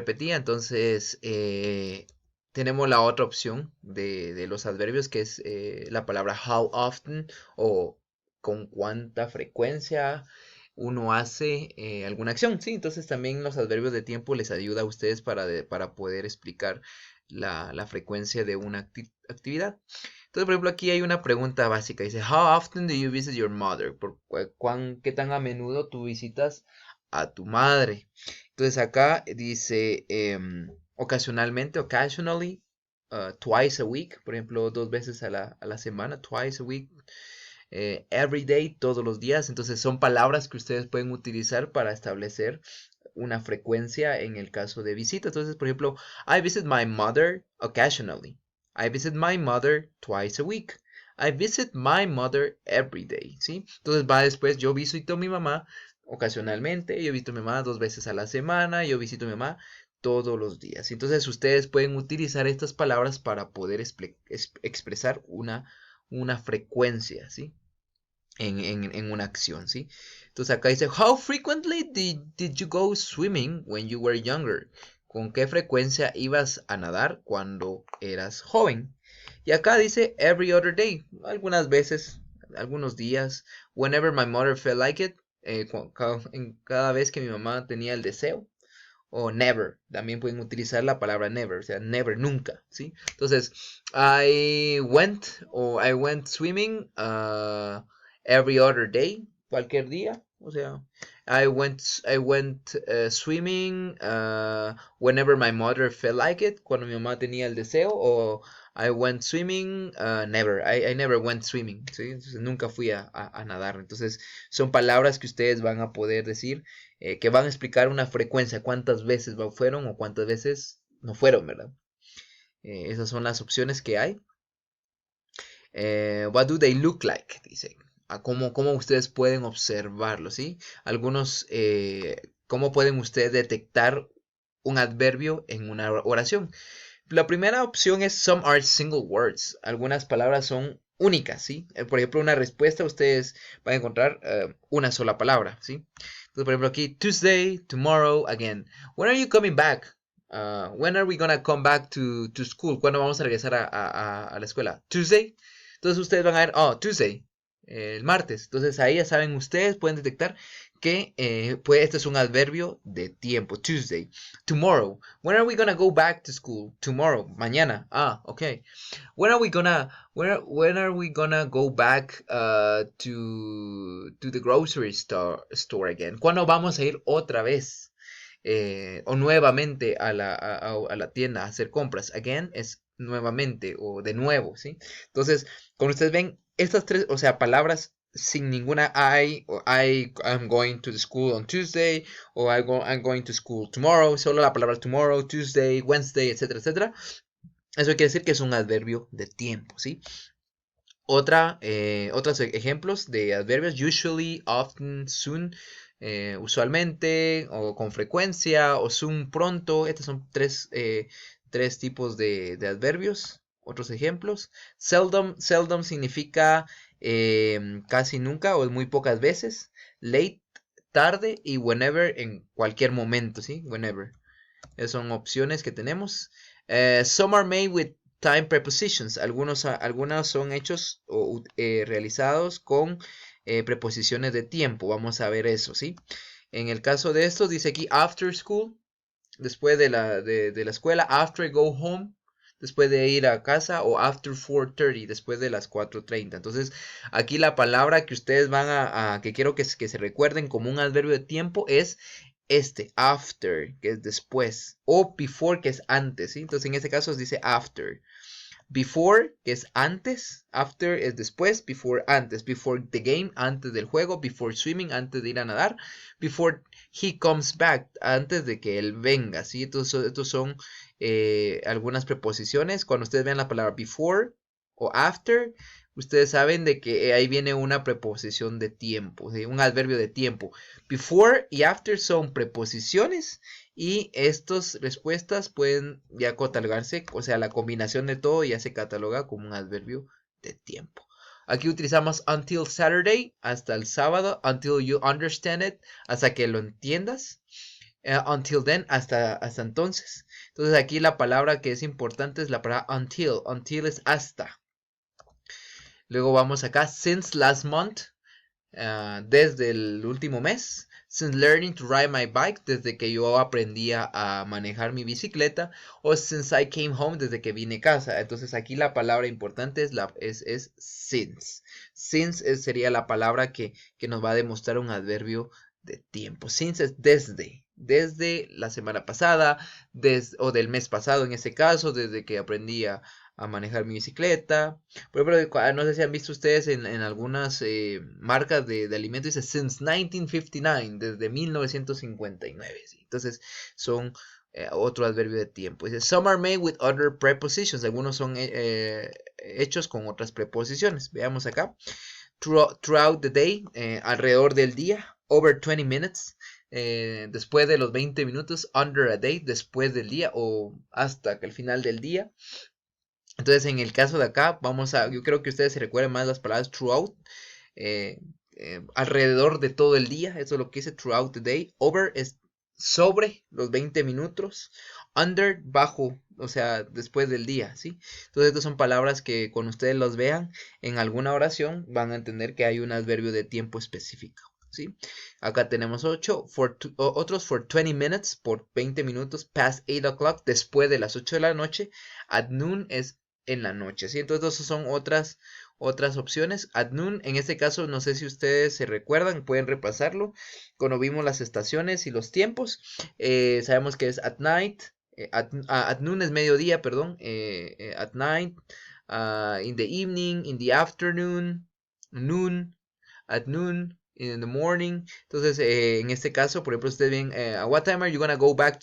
repetía, entonces tenemos la otra opción de los adverbios, que es la palabra how often o con cuánta frecuencia uno hace alguna acción, ¿sí? Entonces también los adverbios de tiempo les ayuda a ustedes para poder explicar la frecuencia de una actividad. Entonces, por ejemplo, aquí hay una pregunta básica. Dice, how often do you visit your mother? ¿Qué tan a menudo tú visitas a tu madre? Entonces acá dice ocasionalmente, occasionally, twice a week, por ejemplo, 2 veces a la semana, twice a week, every day, todos los días. Entonces son palabras que ustedes pueden utilizar para establecer una frecuencia en el caso de visita. Entonces, por ejemplo, I visit my mother occasionally. I visit my mother twice a week. I visit my mother every day, ¿sí? Entonces va después, yo visito a mi mamá ocasionalmente, yo visito a mi mamá 2 veces a la semana, yo visito a mi mamá todos los días. Entonces ustedes pueden utilizar estas palabras para poder expresar una frecuencia, ¿sí? En una acción, ¿sí? Entonces acá dice, how frequently did you go swimming when you were younger? ¿Con qué frecuencia ibas a nadar cuando eras joven? Y acá dice, every other day, algunas veces, algunos días, whenever my mother felt like it, cada vez que mi mamá tenía el deseo, o never, también pueden utilizar la palabra never, o sea, never, nunca, ¿sí? Entonces, I went swimming every other day, cualquier día, o sea, I went swimming whenever my mother felt like it, cuando mi mamá tenía el deseo, o I went swimming, never, I never went swimming, ¿sí? Entonces, nunca fui a nadar. Entonces, son palabras que ustedes van a poder decir que van a explicar una frecuencia, cuántas veces fueron o cuántas veces no fueron, ¿verdad? Esas son las opciones que hay. What do they look like? Dice. ¿Cómo ustedes pueden observarlo? ¿Sí? Algunos, ¿cómo pueden ustedes detectar un adverbio en una oración? La primera opción es some are single words. Algunas palabras son únicas, ¿sí? Por ejemplo, una respuesta ustedes van a encontrar una sola palabra, ¿sí? Entonces, por ejemplo, aquí, Tuesday, tomorrow, again. When are you coming back? When are we gonna come back to school? ¿Cuándo vamos a regresar a la escuela? Tuesday. Entonces ustedes van a ver, oh, Tuesday, el martes. Entonces ahí ya saben, ustedes pueden detectar que este es un adverbio de tiempo. Tuesday. Tomorrow. When are we gonna go back to school? Tomorrow. Mañana. Ah, okay. When are we gonna go back to the grocery store again? ¿Cuándo vamos a ir otra vez? O nuevamente a la tienda a hacer compras. Again es nuevamente o de nuevo, ¿sí? Entonces, como ustedes ven, estas tres, o sea, palabras sin ninguna I, o I'm going to the school on Tuesday, o I'm going to school tomorrow, solo la palabra tomorrow, Tuesday, Wednesday, etcétera, etcétera. Eso quiere decir que es un adverbio de tiempo, ¿sí? Otros ejemplos de adverbios, usually, often, soon, usualmente, o con frecuencia, o soon, pronto. Estos son tres tipos de adverbios. Otros ejemplos. Seldom significa casi nunca o muy pocas veces. Late, tarde, y whenever, en cualquier momento, ¿sí? Whenever. Esas son opciones que tenemos. Some are made with time prepositions. Algunos son hechos o realizados con preposiciones de tiempo. Vamos a ver eso, ¿sí? En el caso de estos, dice aquí after school, después de la escuela, after I go home, después de ir a casa, o after 4:30, después de las 4:30. Entonces, aquí la palabra que ustedes que quiero que se recuerden como un adverbio de tiempo es after, que es después, o before, que es antes, ¿sí? Entonces, en este caso dice after. Before, que es antes, after es después, before antes, before the game, antes del juego, before swimming, antes de ir a nadar, before he comes back, antes de que él venga, ¿sí? Entonces, estos son algunas preposiciones. Cuando ustedes vean la palabra before o after, ustedes saben de que ahí viene una preposición de tiempo, ¿sí? Un adverbio de tiempo. Before y after son preposiciones y estas respuestas pueden ya catalogarse, o sea, la combinación de todo ya se cataloga como un adverbio de tiempo. Aquí utilizamos until Saturday, hasta el sábado, until you understand it, hasta que lo entiendas. Until then, hasta entonces. Entonces aquí la palabra que es importante es la palabra until. Until es hasta. Luego vamos acá, since last month, desde el último mes. Since learning to ride my bike, desde que yo aprendí a manejar mi bicicleta. O since I came home, desde que vine a casa. Entonces aquí la palabra importante es since. Since sería la palabra que nos va a demostrar un adverbio de tiempo. Since es desde la semana pasada, o del mes pasado en este caso, desde que aprendí a manejar mi bicicleta. Por ejemplo, no sé si han visto ustedes en algunas marcas de alimentos, dice since 1959, desde 1959. ¿Sí? Entonces son otro adverbio de tiempo. Dice some are made with other prepositions. Algunos son hechos con otras preposiciones. Veamos acá. Throughout the day, alrededor del día. Over 20 minutes. Después de los 20 minutos. Under a day, después del día o hasta el final del día. Entonces, en el caso de acá, yo creo que ustedes se recuerdan más las palabras throughout, alrededor de todo el día, eso es lo que dice throughout the day. Over es sobre los 20 minutos, under, bajo, o sea, después del día, ¿sí? Entonces, estas son palabras que cuando ustedes los vean en alguna oración, van a entender que hay un adverbio de tiempo específico. ¿Sí? Acá tenemos 8, otros for 20 minutes, por 20 minutos, past 8 o'clock, después de las 8 de la noche, at noon es en la noche, ¿sí? Entonces, esas son otras opciones. At noon, en este caso, no sé si ustedes se recuerdan, pueden repasarlo. Cuando vimos las estaciones y los tiempos, sabemos que es at night, at noon es mediodía, perdón, at night, in the evening, in the afternoon, noon, at noon, in the morning. Entonces, en este caso, por ejemplo, ustedes ven, what time are you gonna go back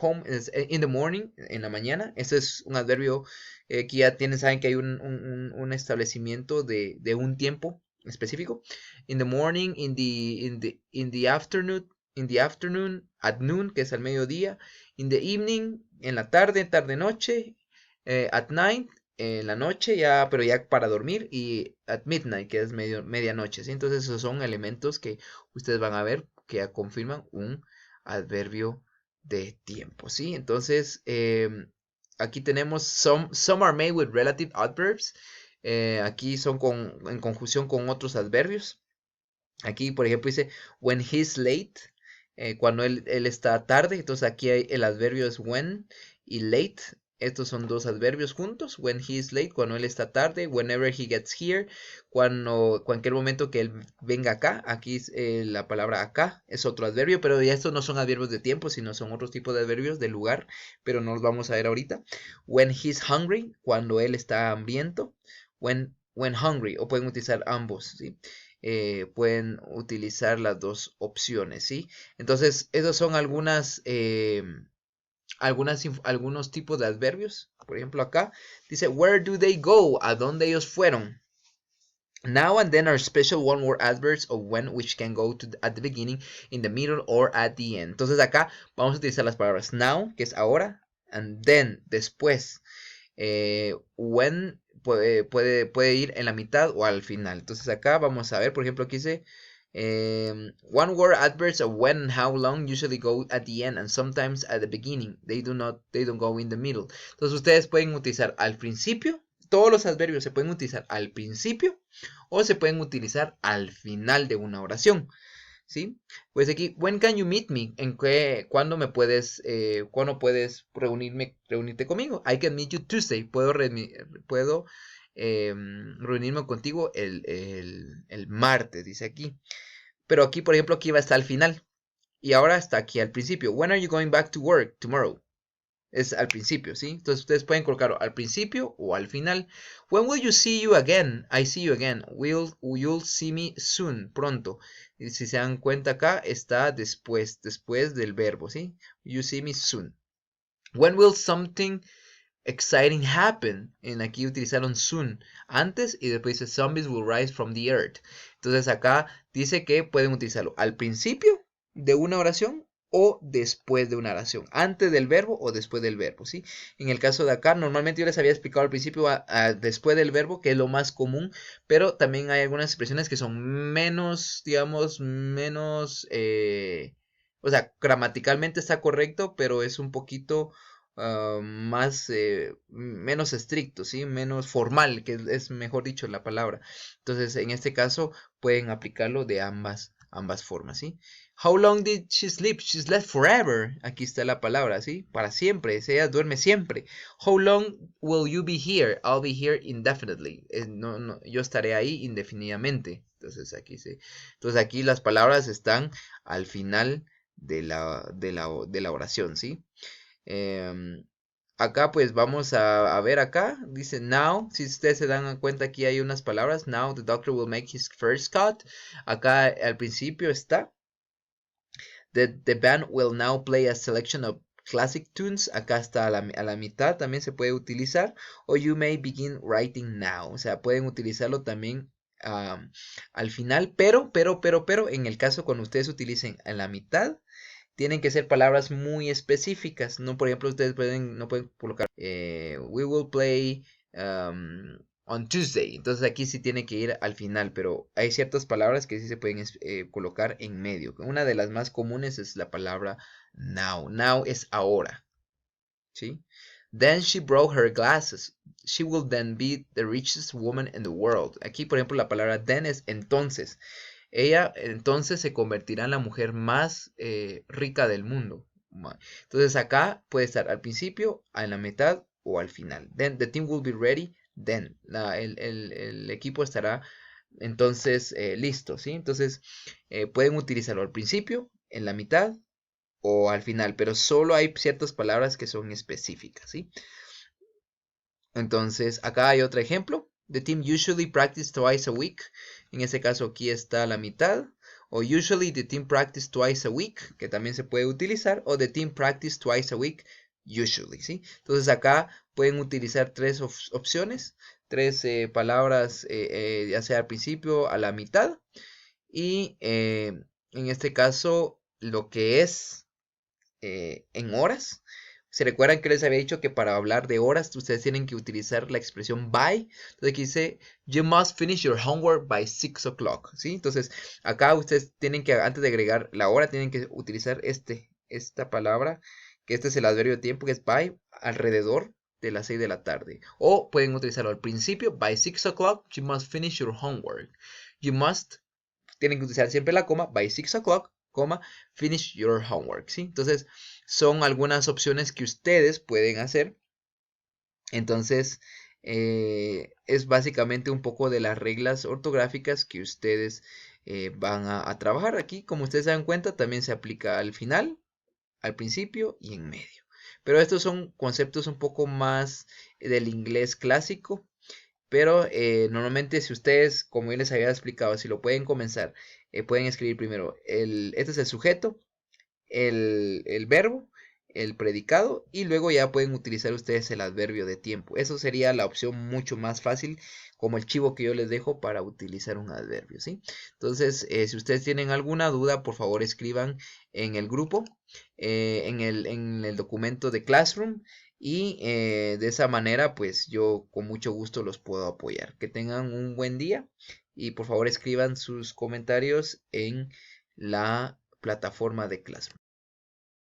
home? Es in the morning, en la mañana. Ese es un adverbio que ya saben que hay un establecimiento de un tiempo específico. In the morning, in the afternoon, at noon, que es al mediodía, in the evening, en la tarde, noche, at night, en la noche, pero ya para dormir, y at midnight, que es medianoche, ¿sí? Entonces esos son elementos que ustedes van a ver que ya confirman un adverbio de tiempo, ¿sí? Entonces, aquí tenemos some are made with relative adverbs. Aquí son en conjunción con otros adverbios. Aquí, por ejemplo, dice when he's late, cuando él está tarde. Entonces aquí el adverbio es when y late. Estos son dos adverbios juntos. When he is late, cuando él está tarde. Whenever he gets here, cualquier momento que él venga acá. Aquí la palabra acá es otro adverbio, pero ya estos no son adverbios de tiempo, sino son otros tipos de adverbios de lugar, pero no los vamos a ver ahorita. When he's hungry, cuando él está hambriento. When hungry, o pueden utilizar ambos, ¿sí? Pueden utilizar las dos opciones, ¿sí? Entonces, esos son algunos tipos de adverbios. Por ejemplo, acá dice, where do they go? ¿A dónde ellos fueron? Now and then are special one-word adverbs of when, which can go at the beginning, in the middle, or at the end. Entonces acá vamos a utilizar las palabras now, que es ahora, and then, después. When puede ir en la mitad o al final. Entonces acá vamos a ver, por ejemplo, aquí dice one word adverbs of when and how long usually go at the end and sometimes at the beginning. They don't go in the middle. Entonces ustedes pueden utilizar al principio. Todos los adverbios se pueden utilizar al principio o se pueden utilizar al final de una oración. ¿Sí? Pues aquí, when can you meet me? ¿Cuándo puedes reunirte conmigo? I can meet you Tuesday. Puedo reunirme contigo el martes, dice aquí. Pero aquí, por ejemplo, aquí va a estar al final. Y ahora está aquí al principio. When are you going back to work tomorrow? Es al principio, ¿sí? Entonces ustedes pueden colocarlo al principio o al final. When will you see you again? I see you again. You'll see me soon, pronto. Y si se dan cuenta acá, está después del verbo, ¿sí? You see me soon. When will something exciting happen? En aquí utilizaron soon antes y después dice zombies will rise from the earth. Entonces acá dice que pueden utilizarlo al principio de una oración o después de una oración, antes del verbo o después del verbo, ¿sí? En el caso de acá, normalmente yo les había explicado al principio después del verbo, que es lo más común, pero también hay algunas expresiones que son menos, digamos, O sea, gramaticalmente está correcto, pero es un poquito menos estricto, ¿sí? Menos formal, que es mejor dicho la palabra. Entonces, en este caso, pueden aplicarlo de ambas formas, ¿sí? How long did she sleep? She slept forever. Aquí está la palabra, ¿sí? Para siempre. Ella duerme siempre. How long will you be here? I'll be here indefinitely. Yo estaré ahí indefinidamente. Entonces aquí las palabras están al final de la oración, ¿sí? Acá pues vamos a ver acá, dice now, si ustedes se dan cuenta aquí hay unas palabras, now the doctor will make his first cut. Acá al principio está, the band will now play a selection of classic tunes. Acá está a la mitad, también se puede utilizar, o you may begin writing now, o sea, pueden utilizarlo también al final, pero, en el caso cuando ustedes utilicen a la mitad, tienen que ser palabras muy específicas. No, por ejemplo, ustedes no pueden colocar we will play on Tuesday. Entonces aquí sí tiene que ir al final, pero hay ciertas palabras que sí se pueden colocar en medio. Una de las más comunes es la palabra now. Now es ahora. ¿Sí? Then she broke her glasses. She will then be the richest woman in the world. Aquí, por ejemplo, la palabra then es entonces. Ella entonces se convertirá en la mujer más rica del mundo. Entonces acá puede estar al principio, en la mitad o al final. Then the team will be ready. Then el equipo estará entonces listo, ¿sí? Entonces pueden utilizarlo al principio, en la mitad o al final, pero solo hay ciertas palabras que son específicas, ¿sí? Entonces, acá hay otro ejemplo. The team usually practice twice a week. En este caso aquí está la mitad. O usually the team practice twice a week, que también se puede utilizar. O the team practice twice a week, usually, ¿sí? Entonces acá pueden utilizar tres opciones, tres palabras, ya sea al principio, a la mitad. Y en este caso, lo que es en horas. ¿Se recuerdan que les había dicho que para hablar de horas ustedes tienen que utilizar la expresión by? Entonces aquí dice, you must finish your homework by 6 o'clock, ¿sí? Entonces acá ustedes tienen que, antes de agregar la hora, tienen que utilizar esta palabra, que este es el adverbio de tiempo, que es by, alrededor de las 6 de la tarde. O pueden utilizarlo al principio, by 6 o'clock, you must finish your homework. You must, tienen que utilizar siempre la coma, by 6 o'clock, finish your homework, ¿sí? Entonces, son algunas opciones que ustedes pueden hacer. Entonces, es básicamente un poco de las reglas ortográficas que ustedes van a trabajar aquí. Como ustedes se dan cuenta, también se aplica al final, al principio y en medio. Pero estos son conceptos un poco más del inglés clásico. Pero normalmente si ustedes, como yo les había explicado, si lo pueden comenzar, pueden escribir primero, este es el sujeto, el verbo, el predicado y luego ya pueden utilizar ustedes el adverbio de tiempo. Eso sería la opción mucho más fácil, como el chivo que yo les dejo para utilizar un adverbio, ¿sí? Entonces, si ustedes tienen alguna duda, por favor escriban en el grupo, en el documento de Classroom y de esa manera, pues yo con mucho gusto los puedo apoyar. Que tengan un buen día y por favor escriban sus comentarios en la plataforma de Classroom.